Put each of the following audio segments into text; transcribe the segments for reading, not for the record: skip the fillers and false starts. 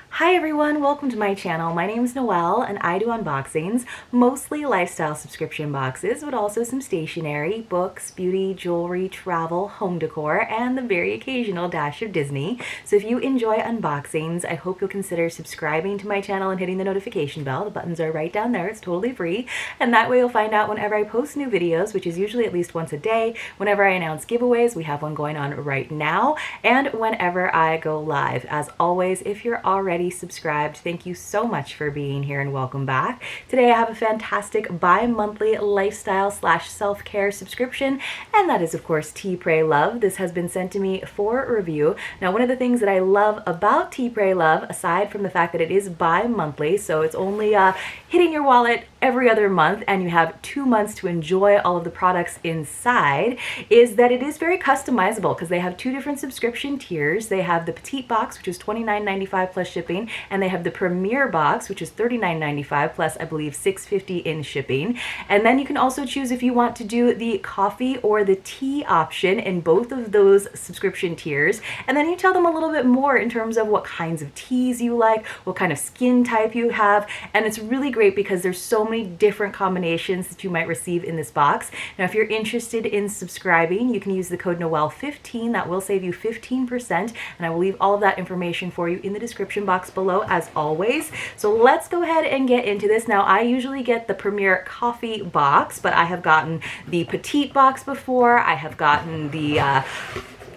Hi everyone, welcome to my channel. My name is Noelle and I do unboxings, mostly lifestyle subscription boxes, but also some stationery, books, beauty, jewelry, travel, home decor, and the very occasional dash of Disney. So if you enjoy unboxings, I hope you'll consider subscribing to my channel and hitting the notification bell. The buttons are right down there, it's totally free. And that way you'll find out whenever I post new videos, which is usually at least once a day, whenever I announce giveaways, we have one going on right now, and whenever I go live. As always, if you're already subscribed, thank you so much for being here and welcome back. Today I have a fantastic bi-monthly lifestyle slash self-care subscription, and that is of course teapraylove. This has been sent to me for review. Now, one of the things that I love about teapraylove, aside from the fact that it is bi-monthly, so it's only hitting your wallet every other month and you have 2 months to enjoy all of the products inside, is that it is very customizable because they have 2 different subscription tiers. They have the Petite Box, which is $29.95 plus shipping, and they have the Premier Box, which is $39.95 plus I believe $6.50 in shipping. And then you can also choose if you want to do the coffee or the tea option in both of those subscription tiers. And then you tell them a little bit more in terms of what kinds of teas you like, what kind of skin type you have, and it's really great because there's so many different combinations that you might receive in this box. Now, if you're interested in subscribing, you can use the code Noelle15. That will save you 15%, and I will leave all of that information for you in the description box below as always. So let's go ahead and get into this. Now, I usually get the Premier Coffee box, but I have gotten the Petite Box before. I have gotten the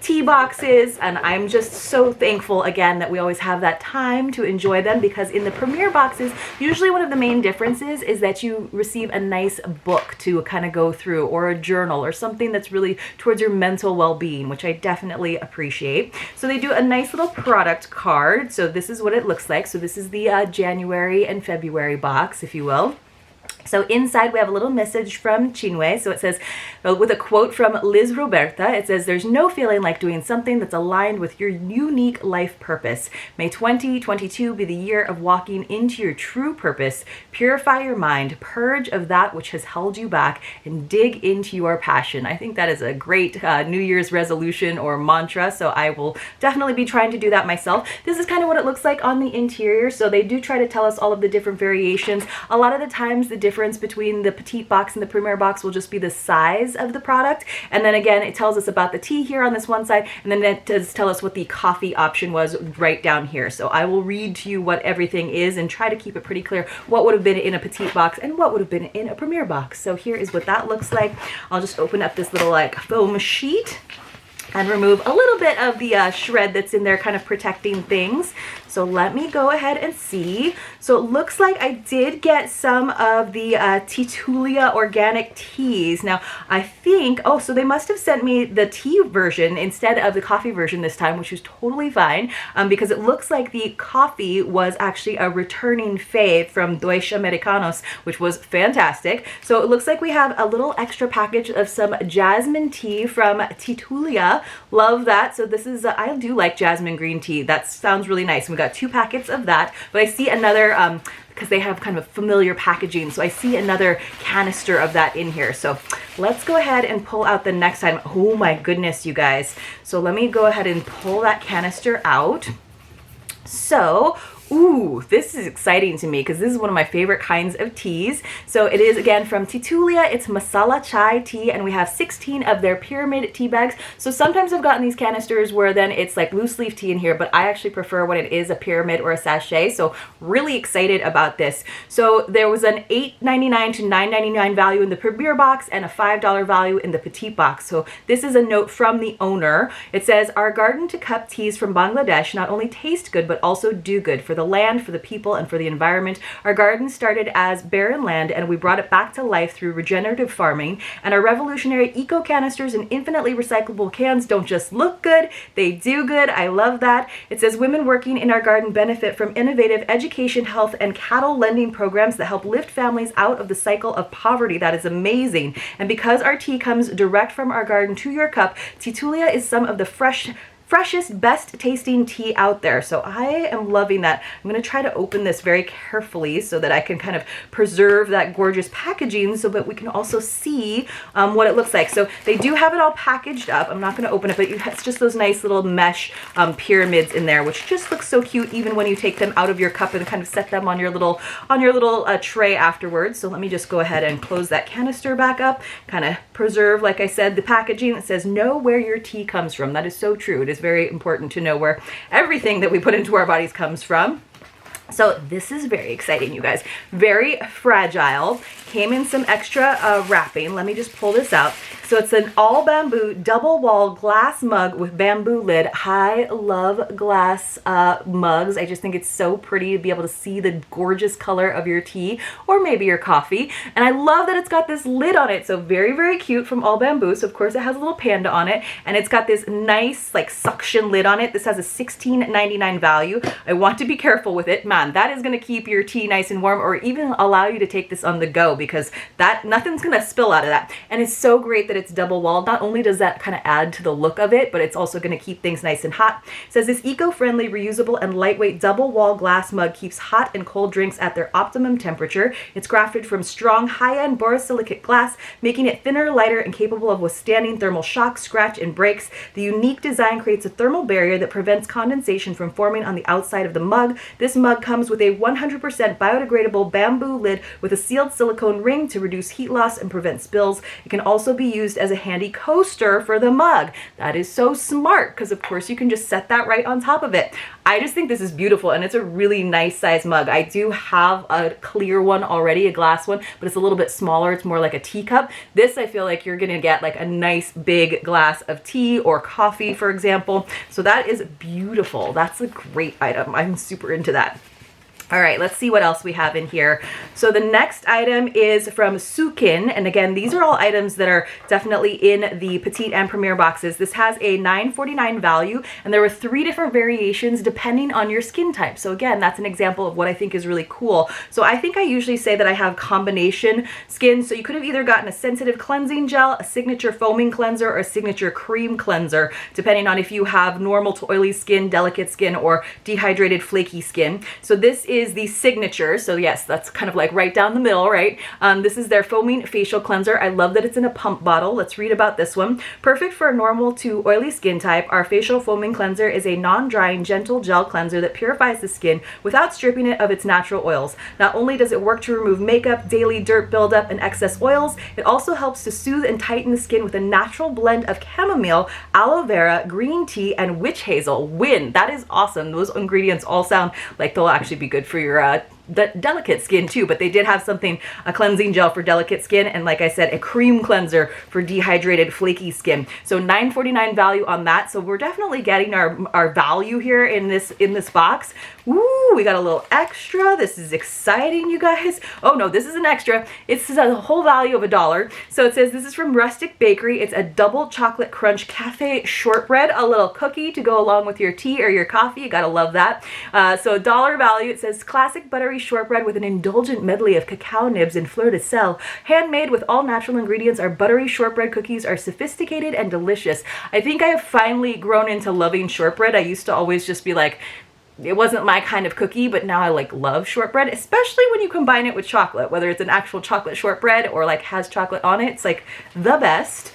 tea boxes, and I'm just so thankful again that we always have that time to enjoy them, because in the Premier boxes, usually one of the main differences is that you receive a nice book to kind of go through, or a journal, or something that's really towards your mental well-being, which I definitely appreciate. So they do a nice little product card. So this is what it looks like. So this is the January and February box, if you will. So inside we have a little message from Chinwe. So it says, with a quote from Liz Roberta, it says, "There's no feeling like doing something that's aligned with your unique life purpose. May 2022 be the year of walking into your true purpose. Purify your mind, purge of that which has held you back, and dig into your passion." I think that is a great New Year's resolution or mantra, so I will definitely be trying to do that myself. This is kind of what it looks like on the interior. So they do try to tell us all of the different variations. A lot of the times the difference between the Petite Box and the Premier Box will just be the size of the product, and then again it tells us about the tea here on this one side, and then it does tell us what the coffee option was right down here. So I will read to you what everything is and try to keep it pretty clear what would have been in a Petite Box and what would have been in a Premier Box. So here is what that looks like. I'll just open up this little like foam sheet and remove a little bit of the shred that's in there kind of protecting things. So let me go ahead and see. So it looks like I did get some of the Titulia organic teas. Now I think, oh, so they must have sent me the tea version instead of the coffee version this time, which was totally fine, because it looks like the coffee was actually a returning fave from Deutsche Americanos, which was fantastic. So it looks like we have a little extra package of some jasmine tea from Titulia. Love that. So this is, I do like jasmine green tea. That sounds really nice. And we got 2 packets of that, but I see another, because they have kind of a familiar packaging, so I see another canister of that in here. So let's go ahead and pull out the next item. Oh my goodness, you guys. So let me go ahead and pull that canister out. So, ooh, this is exciting to me because this is one of my favorite kinds of teas. So it is again from Titulia. It's masala chai tea, and we have 16 of their pyramid tea bags. So sometimes I've gotten these canisters where then it's like loose leaf tea in here, but I actually prefer when it is a pyramid or a sachet. So really excited about this. So there was an $8.99 to $9.99 value in the Premier Box and a $5 value in the Petite Box. So this is a note from the owner. It says, "Our garden to cup teas from Bangladesh not only taste good, but also do good for the land, for the people, and for the environment. Our garden started as barren land, and we brought it back to life through regenerative farming. And our revolutionary eco canisters and infinitely recyclable cans don't just look good, they do good." I love that. It says, "Women working in our garden benefit from innovative education, health, and cattle lending programs that help lift families out of the cycle of poverty." That is amazing. "And because our tea comes direct from our garden to your cup, Titulia is some of the freshest, best tasting tea out there. So I am loving that. I'm going to try to open this very carefully so that I can kind of preserve that gorgeous packaging so that we can also see what it looks like. So they do have it all packaged up. I'm not going to open it, but it's just those nice little mesh pyramids in there, which just looks so cute even when you take them out of your cup and kind of set them on your little tray afterwards. So let me just go ahead and close that canister back up, kind of preserve, like I said, the packaging. It says know where your tea comes from. That is so true. It is very important to know where everything that we put into our bodies comes from. So this is very exciting, you guys. Very fragile. Came in some extra wrapping. Let me just pull this out. So it's an all bamboo double wall glass mug with bamboo lid. I love glass mugs. I just think it's so pretty to be able to see the gorgeous color of your tea or maybe your coffee. And I love that it's got this lid on it. So very, very cute from All Bamboo. So of course it has a little panda on it, and it's got this nice like suction lid on it. This has a $16.99 value. I want to be careful with it. Man, that is going to keep your tea nice and warm, or even allow you to take this on the go, because that nothing's going to spill out of that. And it's so great that it's double walled. Not only does that kind of add to the look of it, but it's also going to keep things nice and hot. It says this eco-friendly, reusable, and lightweight double wall glass mug keeps hot and cold drinks at their optimum temperature. It's crafted from strong, high-end borosilicate glass, making it thinner, lighter, and capable of withstanding thermal shock, scratch, and breaks. The unique design creates a thermal barrier that prevents condensation from forming on the outside of the mug. This mug comes with a 100% biodegradable bamboo lid with a sealed silicone ring to reduce heat loss and prevent spills. It can also be used as a handy coaster for the mug. That is so smart, because of course you can just set that right on top of it. I just think this is beautiful, and it's a really nice size mug. I do have a clear one already, a glass one, but it's a little bit smaller. It's more like a teacup. This, I feel like you're gonna get like a nice big glass of tea or coffee, for example. So that is beautiful. That's a great item. I'm super into that. All right, let's see what else we have in here. So the next item is from Sukin. And again, these are all items that are definitely in the Petite and Premier boxes. This has a $9.49 value, and there were 3 different variations depending on your skin type. So again, that's an example of what I think is really cool. So I think I usually say that I have combination skin. So you could have either gotten a sensitive cleansing gel, a signature foaming cleanser, or a signature cream cleanser, depending on if you have normal to oily skin, delicate skin, or dehydrated flaky skin. So this is the signature. So yes, that's kind of like right down the middle, right? This is their foaming facial cleanser. I love that it's in a pump bottle. Let's read about this one. Perfect for a normal to oily skin type, our facial foaming cleanser is a non-drying, gentle gel cleanser that purifies the skin without stripping it of its natural oils. Not only does it work to remove makeup, daily dirt buildup, and excess oils, it also helps to soothe and tighten the skin with a natural blend of chamomile, aloe vera, green tea, and witch hazel. Win! That is awesome. Those ingredients all sound like they'll actually be good for your delicate skin too, but they did have something, a cleansing gel for delicate skin, and like I said, a cream cleanser for dehydrated flaky skin. So $9.49 value on that. So we're definitely getting our value here in this box. Ooh, we got a little extra. This is exciting, you guys. Oh no, this is an extra. It's a whole value of $1. So it says this is from Rustic Bakery. It's a double chocolate crunch cafe shortbread, a little cookie to go along with your tea or your coffee. You gotta love that. So $1 value. It says classic buttery shortbread with an indulgent medley of cacao nibs and fleur de sel. Handmade with all natural ingredients, our buttery shortbread cookies are sophisticated and delicious. I think I have finally grown into loving shortbread. I used to always just be like, it wasn't my kind of cookie, but now I like love shortbread, especially when you combine it with chocolate, whether it's an actual chocolate shortbread or like has chocolate on it. It's like the best.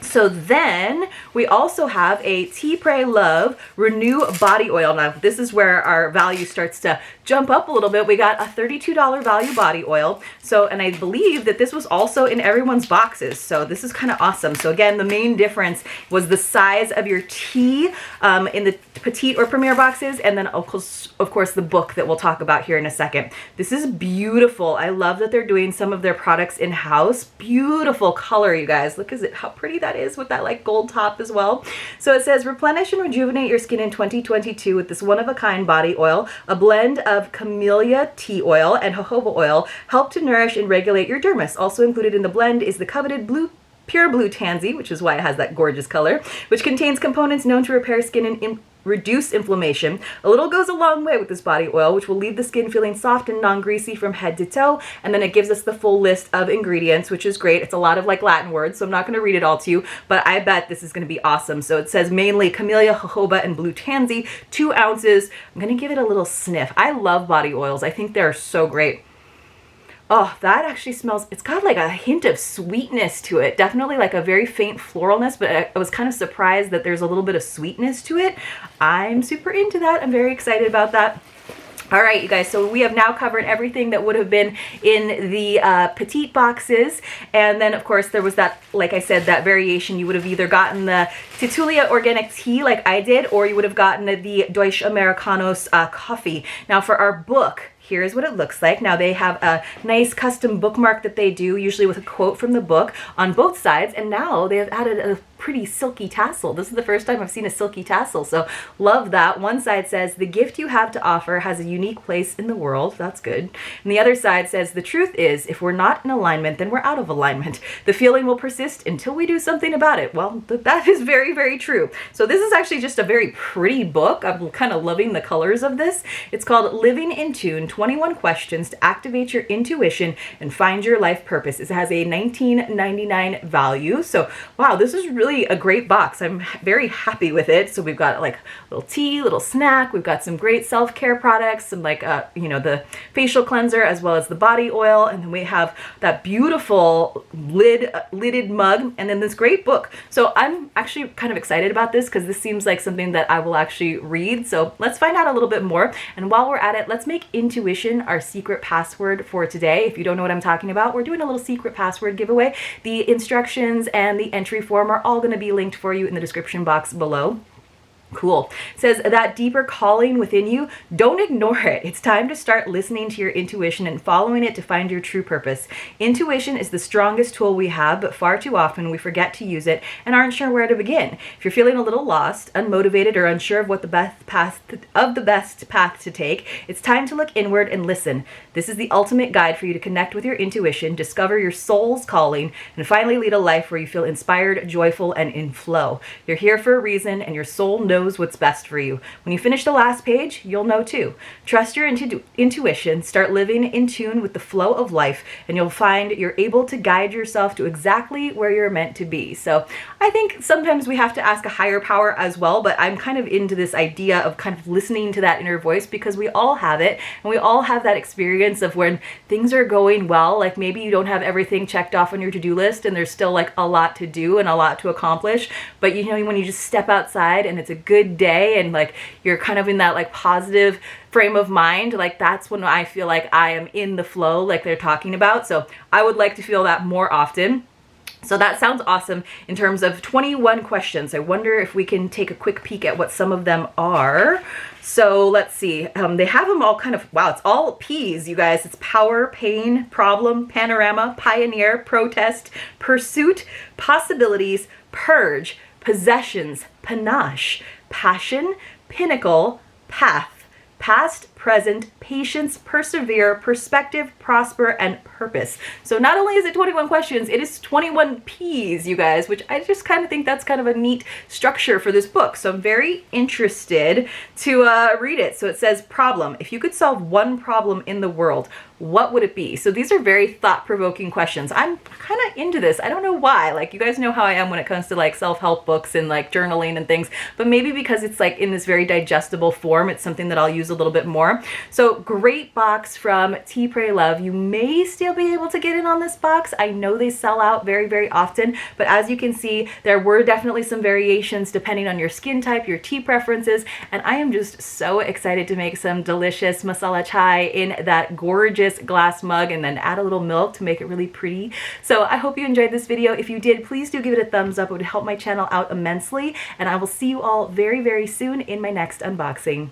So then we also have a teapraylove Renew Body Oil. Now this is where our value starts to jump up a little bit. We got a $32 value body oil. So, and I believe that this was also in everyone's boxes. So this is kind of awesome. So again, the main difference was the size of your tea in the Petite or Premier boxes. And then of course the book that we'll talk about here in a second. This is beautiful. I love that they're doing some of their products in-house. Beautiful color, you guys. Look at how pretty that is with that like gold top as well. So it says replenish and rejuvenate your skin in 2022 with this one-of-a-kind body oil. A blend of camellia tea oil and jojoba oil help to nourish and regulate your dermis. Also included in the blend is the coveted pure blue tansy, which is why it has that gorgeous color, which contains components known to repair skin and reduce inflammation. A little goes a long way with this body oil, which will leave the skin feeling soft and non-greasy from head to toe. And then it gives us the full list of ingredients, which is great. It's a lot of like Latin words, so I'm not going to read it all to you, but I bet this is going to be awesome. So it says mainly camellia, jojoba, and blue tansy, 2 ounces. I'm going to give it a little sniff. I love body oils. I think they're so great. Oh, that actually smells, it's got like a hint of sweetness to it. Definitely like a very faint floralness, but I was kind of surprised that there's a little bit of sweetness to it. I'm super into that. I'm very excited about that. All right, you guys, so we have now covered everything that would have been in the petite boxes. And then, of course, there was that, like I said, that variation. You would have either gotten the Titulia organic tea like I did, or you would have gotten the Deutsche Americanos coffee. Now, for our book, here's what it looks like. Now they have a nice custom bookmark that they do, usually with a quote from the book on both sides. And now they have added a pretty silky tassel. This is the first time I've seen a silky tassel, so love that. One side says, the gift you have to offer has a unique place in the world. That's good. And the other side says, the truth is, if we're not in alignment, then we're out of alignment. The feeling will persist until we do something about it. Well, that is very, very true. So this is actually just a very pretty book. I'm kind of loving the colors of this. It's called Living in Tune, 21 Questions to Activate Your Intuition and Find Your Life Purpose. It has a $19.99 value. So wow, this is really a great box. I'm very happy with it. So we've got like a little tea, little snack. We've got some great self-care products, some like, you know, the facial cleanser as well as the body oil. And then we have that beautiful lidded mug and then this great book. So I'm actually kind of excited about this because this seems like something that I will actually read. So let's find out a little bit more. And while we're at it, let's make intuition our secret password for today. If you don't know what I'm talking about, we're doing a little secret password giveaway. The instructions and the entry form are all going to be linked for you in the description box below. Cool. It says that deeper calling within you, don't ignore it. It's time to start listening to your intuition and following it to find your true purpose. Intuition is the strongest tool we have, but far too often we forget to use it and aren't sure where to begin. If you're feeling a little lost, unmotivated, or unsure of what the best path to take, it's time to look inward and listen. This is the ultimate guide for you to connect with your intuition, discover your soul's calling, and finally lead a life where you feel inspired, joyful, and in flow. You're here for a reason, and your soul knows what's best for you. When you finish the last page, you'll know too. Trust your intuition, start living in tune with the flow of life, and you'll find you're able to guide yourself to exactly where you're meant to be. So I think sometimes we have to ask a higher power as well, but I'm kind of into this idea of kind of listening to that inner voice because we all have it, and we all have that experience of when things are going well, like maybe you don't have everything checked off on your to-do list and there's still like a lot to do and a lot to accomplish, but you know, when you just step outside and it's a good day and like you're kind of in that like positive frame of mind, like that's when I feel like I am in the flow like they're talking about. So I would like to feel that more often. So that sounds awesome in terms of 21 questions. I wonder if we can take a quick peek at what some of them are. So let's see. They have them all kind of, wow, it's all P's, you guys. It's power, pain, problem, panorama, pioneer, protest, pursuit, possibilities, purge, possessions, panache, passion, pinnacle, path, past, present, patience, persevere, perspective, prosper, and purpose. So not only is it 21 questions, it is 21 P's, you guys, which I just kind of think that's kind of a neat structure for this book. So I'm very interested to read it. So it says problem. If you could solve one problem in the world, what would it be? So these are very thought-provoking questions. I'm kind of into this. I don't know why. Like, you guys know how I am when it comes to like self-help books and like journaling and things, but maybe because it's like in this very digestible form, it's something that I'll use a little bit more. So great box from teapraylove. You may still be able to get in on this box. I know they sell out very, very often, but as you can see, there were definitely some variations depending on your skin type, your tea preferences, and I am just so excited to make some delicious masala chai in that gorgeous glass mug and then add a little milk to make it really pretty. So I hope you enjoyed this video. If you did, please do give it a thumbs up. It would help my channel out immensely, and I will see you all very, very soon in my next unboxing.